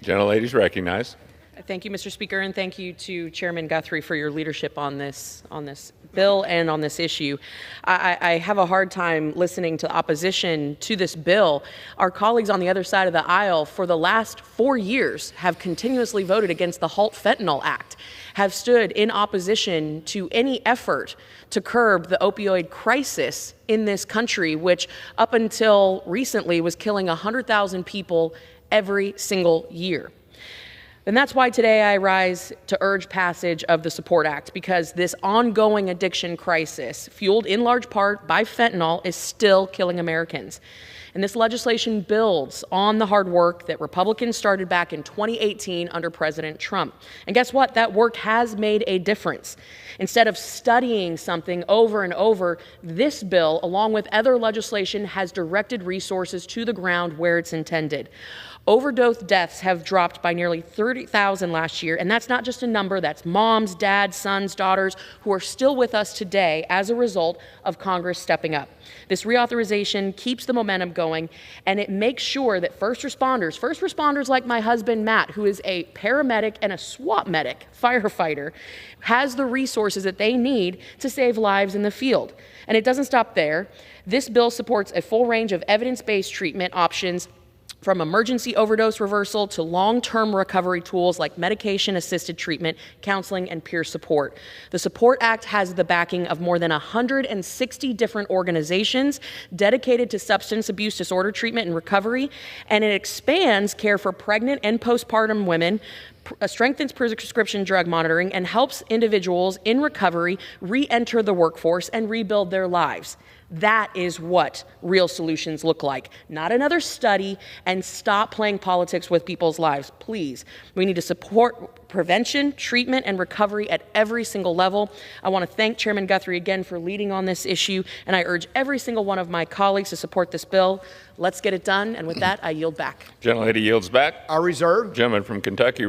Gentlelady's recognized. Thank you, Mr. Speaker, and thank you to Chairman Guthrie for your leadership on this bill and on this issue. I have a hard time listening to the opposition to this bill. Our colleagues on the other side of the aisle for the last 4 years have continuously voted against the Halt Fentanyl Act, have stood in opposition to any effort to curb the opioid crisis in this country, which up until recently was killing 100,000 people every single year. And that's why today I rise to urge passage of the SUPPORT Act, because this ongoing addiction crisis, fueled in large part by fentanyl, is still killing Americans. And this legislation builds on the hard work that Republicans started back in 2018 under President Trump. And guess what? That work has made a difference. Instead of studying something over and over, this bill, along with other legislation, has directed resources to the ground where it's intended. Overdose deaths have dropped by nearly 30,000 last year, and that's not just a number, that's moms, dads, sons, daughters who are still with us today as a result of Congress stepping up. This reauthorization keeps the momentum going, and it makes sure that first responders like my husband Matt, who is a paramedic and a SWAT medic, firefighter, has the resources that they need to save lives in the field. And it doesn't stop there. This bill supports a full range of evidence-based treatment options, from emergency overdose reversal to long-term recovery tools like medication-assisted treatment, counseling, and peer support. The SUPPORT Act has the backing of more than 160 different organizations dedicated to substance abuse disorder treatment and recovery, and it expands care for pregnant and postpartum women, strengthens prescription drug monitoring, and helps individuals in recovery re-enter the workforce and rebuild their lives. That is what real solutions look like, not another study, and stop playing politics with people's lives. Please, we need to support prevention, treatment, and recovery at every single level. I want to thank Chairman Guthrie again for leading on this issue, and I urge every single one of my colleagues to support this bill. Let's get it done, and with that, I yield back. Gentlelady yields back. I reserve. Gentleman from Kentucky.